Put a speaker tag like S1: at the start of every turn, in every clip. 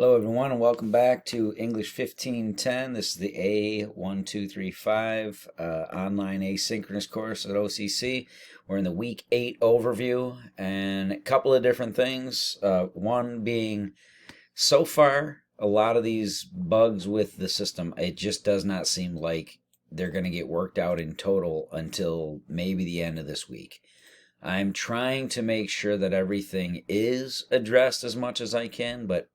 S1: Hello everyone and welcome back to English 1510. This is the A1235 online asynchronous course at OCC. We're in the week 8 overview and a couple of different things. One being, so far, a lot of these bugs with the system, it just does not seem like they're going to get worked out in total until maybe the end of this week. I'm trying to make sure that everything is addressed as much as I can, but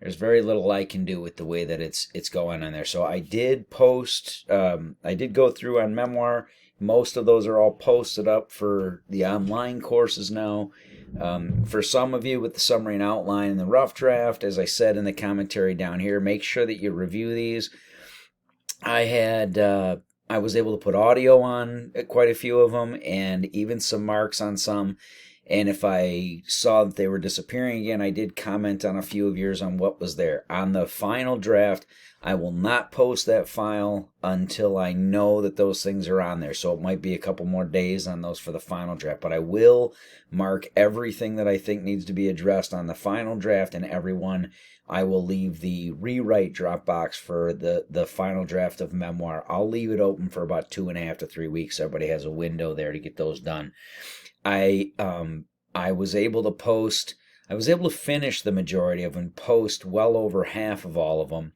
S1: there's very little I can do with the way that it's going on there. So I did post, I did go through on Memoir. Most of those are all posted up for the online courses now. For some of you with the summary and outline and the rough draft, as I said in the commentary down here, make sure that you review these. I was able to put audio on quite a few of them and even some marks on some. And if I saw that they were disappearing again, I did comment on a few of yours on what was there. On the final draft, I will not post that file until I know that those things are on there. So it might be a couple more days on those for the final draft. But I will mark everything that I think needs to be addressed on the final draft, and everyone, I will leave the rewrite Dropbox for the final draft of Memoir. I'll leave it open for about 2.5 to 3 weeks. Everybody has a window there to get those done. I was able to finish the majority of them, post well over half of all of them,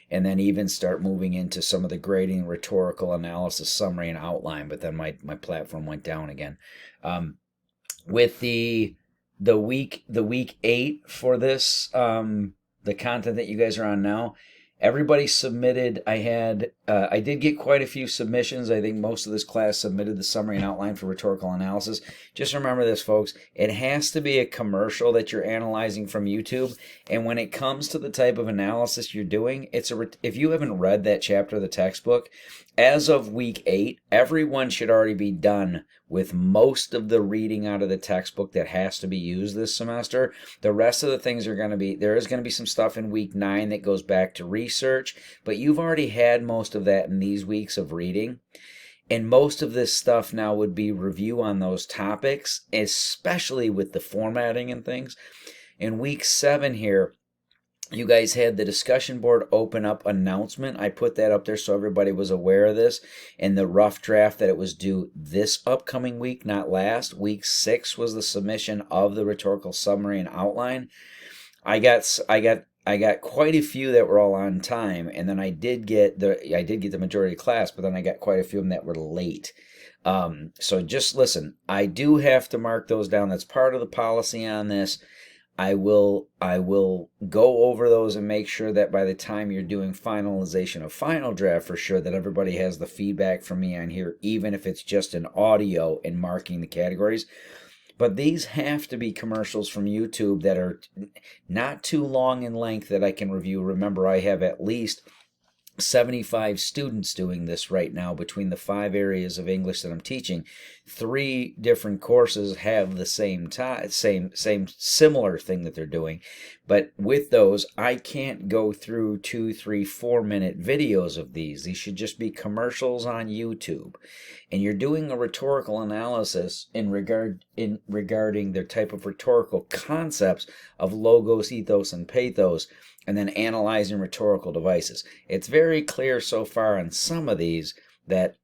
S1: and then even start moving into some of the grading, rhetorical analysis, summary, and outline. But then my platform went down again. With the week 8 for this, the content that you guys are on now, everybody submitted. I did get quite a few submissions. I think most of this class submitted the summary and outline for rhetorical analysis. Just remember this, folks. It has to be a commercial that you're analyzing from YouTube. And when it comes to the type of analysis you're doing, if you haven't read that chapter of the textbook, as of week 8, everyone should already be done with most of the reading out of the textbook that has to be used this semester. The rest of the things are going to be, there is going to be some stuff in week 9 that goes back to research, but you've already had most of that in these weeks of reading. And most of this stuff now would be review on those topics, especially with the formatting and things. In week 7 here, you guys had the discussion board open up announcement. I put that up there so everybody was aware of this. In the rough draft that it was due this upcoming week, not last. Week 6 was the submission of the rhetorical summary and outline. I got quite a few that were all on time, and then I did get the majority of class, but then I got quite a few of them that were late. So just listen. I do have to mark those down. That's part of the policy on this. I will go over those and make sure that by the time you're doing finalization of final draft, for sure that everybody has the feedback from me on here, even if it's just an audio and marking the categories. But these have to be commercials from YouTube that are not too long in length that I can review. Remember, I have at least 75 students doing this right now between the 5 areas of English that I'm teaching. 3 different courses have the same similar thing that they're doing, but with those I can't go through 2, 3, 4 minute videos of these. These should just be commercials on YouTube. And you're doing a rhetorical analysis regarding their type of rhetorical concepts of logos, ethos, and pathos, and then analyzing rhetorical devices. It's very clear so far on some of these that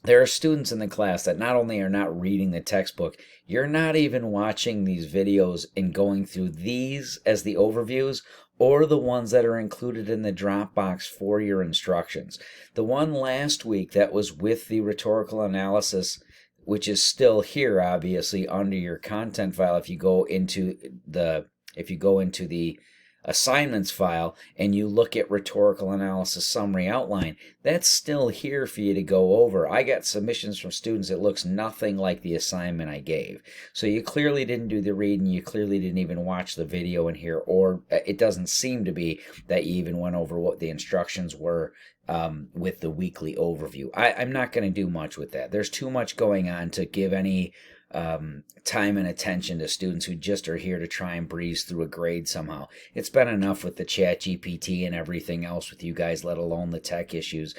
S1: there are students in the class that not only are not reading the textbook, you're not even watching these videos and going through these as the overviews or the ones that are included in the Dropbox for your instructions. The one last week that was with the rhetorical analysis, which is still here obviously under your content file, if you go into the assignments file and you look at rhetorical analysis summary outline, that's still here for you to go over. I got submissions from students that looks nothing like the assignment I gave. So you clearly didn't do the reading, you clearly didn't even watch the video in here, or it doesn't seem to be that you even went over what the instructions were with the weekly overview. I'm not going to do much with that. There's too much going on to give any time and attention to students who just are here to try and breeze through a grade somehow. It's been enough with the chat GPT and everything else with you guys, let alone the tech issues.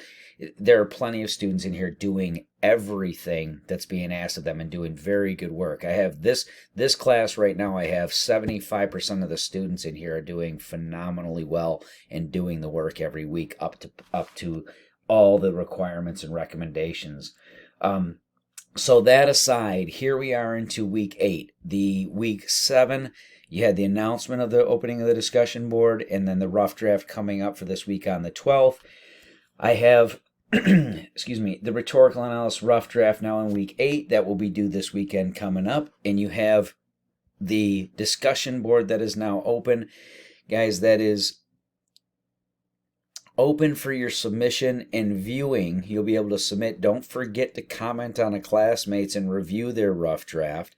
S1: There are plenty of students in here doing everything that's being asked of them and doing very good work. I have this class right now, I have 75% of the students in here are doing phenomenally well and doing the work every week up to all the requirements and recommendations. So that aside, here we are into week 8. The week 7, you had the announcement of the opening of the discussion board and then the rough draft coming up for this week on the 12th. I have, excuse me, the rhetorical analysis rough draft now in week 8 that will be due this weekend coming up. And you have the discussion board that is now open. Guys, that is open for your submission and viewing. You'll be able to submit. Don't forget to comment on a classmates and review their rough draft.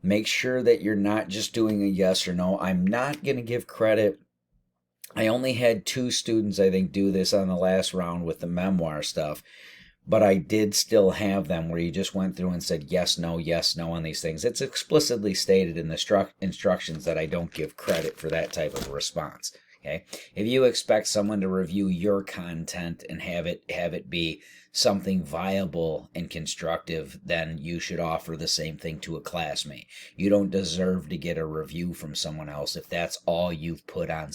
S1: Make sure that you're not just doing a yes or no. I'm not going to give credit. I only had 2 students, I think, do this on the last round with the memoir stuff, but I did still have them where you just went through and said yes, no on these things. It's explicitly stated in the instructions that I don't give credit for that type of response. Okay, if you expect someone to review your content and have it be something viable and constructive, then you should offer the same thing to a classmate. You don't deserve to get a review from someone else if that's all you've put on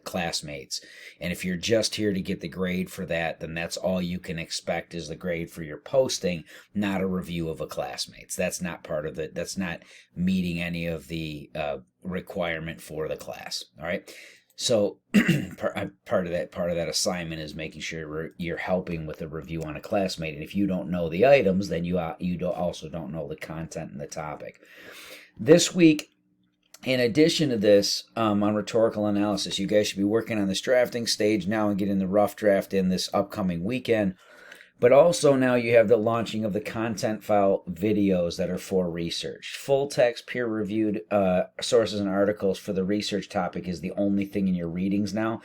S1: classmates. And if you're just here to get the grade for that, then that's all you can expect is the grade for your posting, not a review of a classmate's. That's not part of it. That's not meeting any of the requirement for the class. All right. So part of that assignment is making sure you're helping with a review on a classmate. And if you don't know the items, then you also don't know the content and the topic. This week, in addition to this, on rhetorical analysis, you guys should be working on this drafting stage now and getting the rough draft in this upcoming weekend. But also now you have the launching of the content file videos that are for research. Full text, peer-reviewed sources and articles for the research topic is the only thing in your readings now.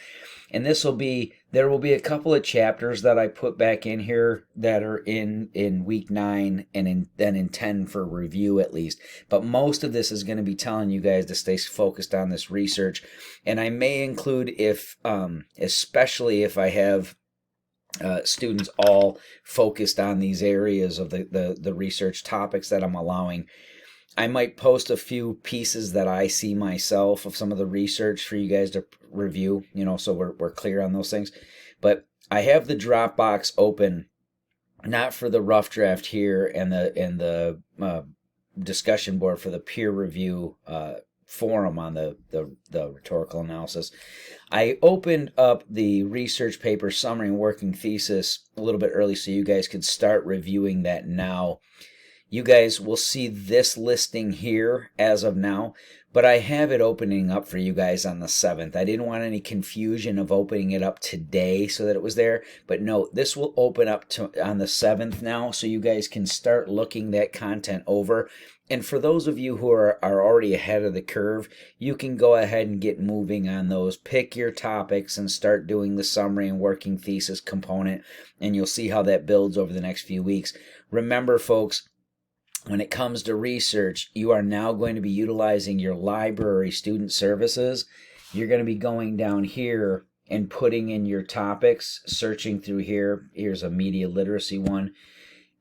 S1: And there will be a couple of chapters that I put back in here that are in week 9 and then in 10 for review at least. But most of this is going to be telling you guys to stay focused on this research. And I may include, especially if I have students all focused on these areas of the research topics that I'm allowing, I might post a few pieces that I see myself of some of the research for you guys to review, so we're clear on those things. But I have the Dropbox open, not for the rough draft here and the discussion board for the peer review forum on the rhetorical analysis. I opened up the research paper summary and working thesis a little bit early so you guys could start reviewing that now. You guys will see this listing here as of now, but I have it opening up for you guys on the 7th. I didn't want any confusion of opening it up today so that it was there, but no, this will open up on the 7th now so you guys can start looking that content over. And for those of you who are already ahead of the curve, you can go ahead and get moving on those. Pick your topics and start doing the summary and working thesis component, and you'll see how that builds over the next few weeks. Remember, folks, when it comes to research, you are now going to be utilizing your library student services. You're going to be going down here and putting in your topics, searching through here. Here's a media literacy one.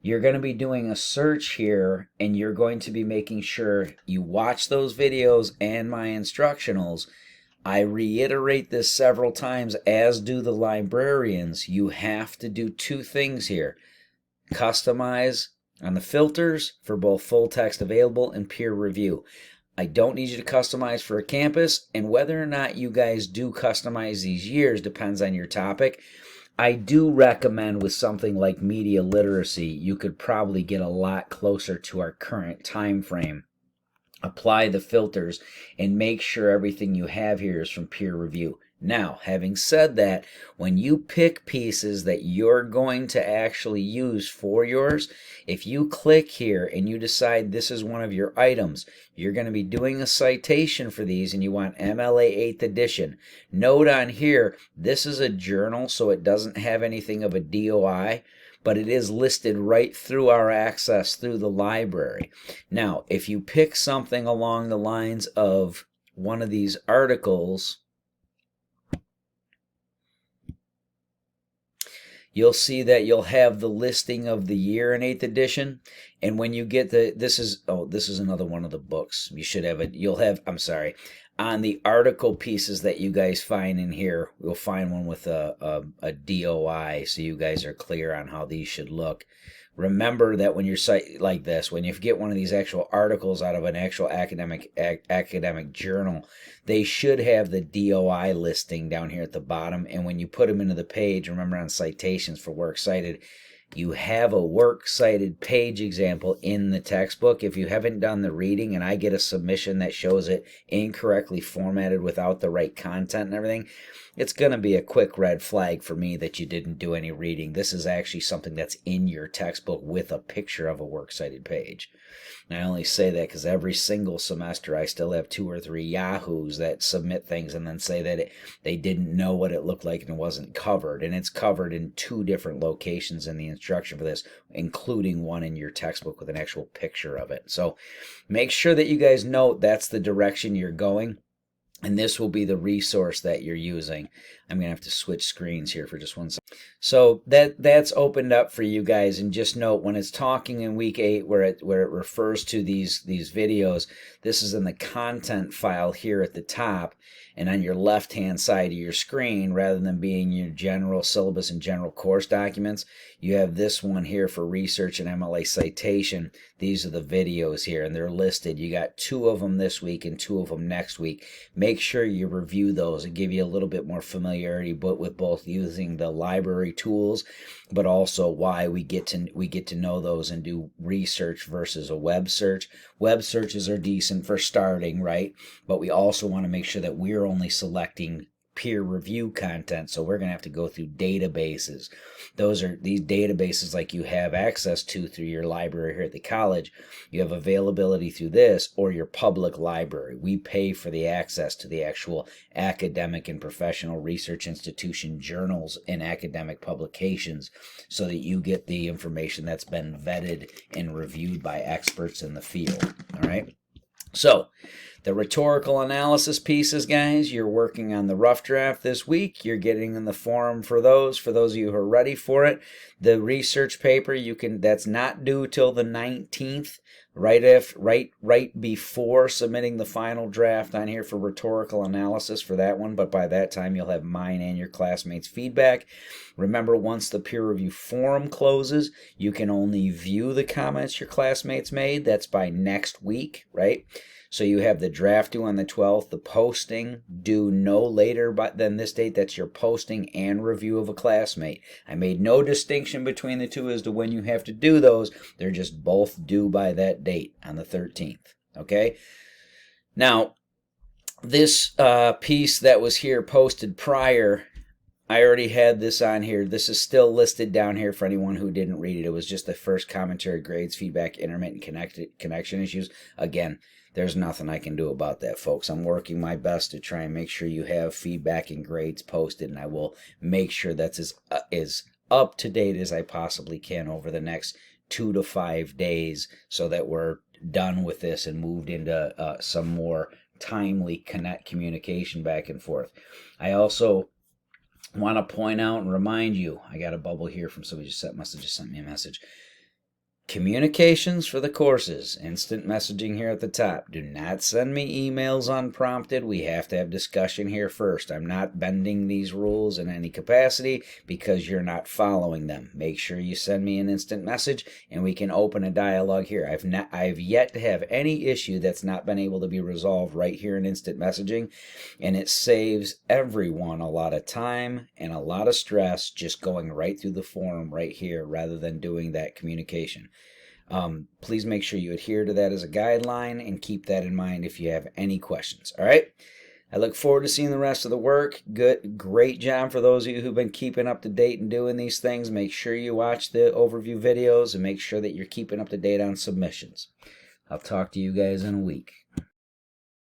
S1: You're going to be doing a search here, and you're going to be making sure you watch those videos and my instructionals. I reiterate this several times, as do the librarians. You have to do 2 things here. Customize on the filters for both full text available and peer review. I don't need you to customize for a campus, and whether or not you guys do customize these years depends on your topic. I do recommend with something like media literacy, you could probably get a lot closer to our current time frame. Apply the filters and make sure everything you have here is from peer review. Now, having said that, when you pick pieces that you're going to actually use for yours, if you click here and you decide this is one of your items, you're going to be doing a citation for these and you want MLA 8th edition. Note on here, this is a journal, so it doesn't have anything of a DOI. but it is listed right through our access through the library. Now, if you pick something along the lines of one of these articles, you'll see that you'll have the listing of the year in 8th edition. And when you get this is another one of the books. You should have it. You'll have, I'm sorry, on the article pieces that you guys find in here, you'll find one with a DOI, so you guys are clear on how these should look. Remember that when you're like this, when you get one of these actual articles out of an actual academic journal, they should have the DOI listing down here at the bottom. And when you put them into the page, remember on citations for Works Cited, you have a Works Cited page example in the textbook. If you haven't done the reading and I get a submission that shows it incorrectly formatted without the right content and everything, it's going to be a quick red flag for me that you didn't do any reading. This is actually something that's in your textbook with a picture of a Works Cited page. And I only say that because every single semester I still have 2 or 3 yahoos that submit things and then say that they didn't know what it looked like and it wasn't covered. And it's covered in 2 different locations in the instruction for this, including one in your textbook with an actual picture of it. So make sure that you guys know that's the direction you're going. And this will be the resource that you're using. I'm going to have to switch screens here for just 1 second. So that's opened up for you guys. And just note, when it's talking in week 8, where it refers to these videos, this is in the content file here at the top. And on your left-hand side of your screen, rather than being your general syllabus and general course documents, you have this one here for research and MLA citation. These are the videos here, and they're listed. You got 2 of them this week and 2 of them next week. Make sure you review those and give you a little bit more familiarity, but with both using the library tools, but also why we get to know those and do research versus a web search. Web searches are decent for starting, right? But we also want to make sure that we're only selecting peer review content, so we're going to have to go through databases. These databases like you have access to through your library here at the college. You have availability through this or your public library. We pay for the access to the actual academic and professional research institution journals and academic publications so that you get the information that's been vetted and reviewed by experts in the field. All right? So, the rhetorical analysis pieces, guys, you're working on the rough draft this week. You're getting in the forum for those of you who are ready for it. The research paper, that's not due till the 19th, right before submitting the final draft on here for rhetorical analysis for that one. But by that time, you'll have mine and your classmates' feedback. Remember, once the peer review forum closes, you can only view the comments your classmates made. That's by next week, right? So you have the draft due on the 12th, the posting due no later than this date. That's your posting and review of a classmate. I made no distinction between the 2 as to when you have to do those. They're just both due by that date on the 13th. Okay? Now, this piece that was here posted prior, I already had this on here. This is still listed down here for anyone who didn't read it. It was just the first commentary, grades, feedback, intermittent connection issues. Again, there's nothing I can do about that, folks. I'm working my best to try and make sure you have feedback and grades posted, and I will make sure that's as up to date as I possibly can over the next 2 to 5 days so that we're done with this and moved into some more timely communication back and forth. I also want to point out and remind you, I got a bubble here from somebody must have just sent me a message. Communications for the courses, instant messaging here at the top. Do not send me emails unprompted. We have to have discussion here first. I'm not bending these rules in any capacity because you're not following them. Make sure you send me an instant message and we can open a dialogue here. I've yet to have any issue that's not been able to be resolved right here in instant messaging, and it saves everyone a lot of time and a lot of stress just going right through the forum right here rather than doing that communication. Please make sure you adhere to that as a guideline and keep that in mind if you have any questions. All right. I look forward to seeing the rest of the work. Great job for those of you who've been keeping up to date and doing these things. Make sure you watch the overview videos and make sure that you're keeping up to date on submissions. I'll talk to you guys in a week.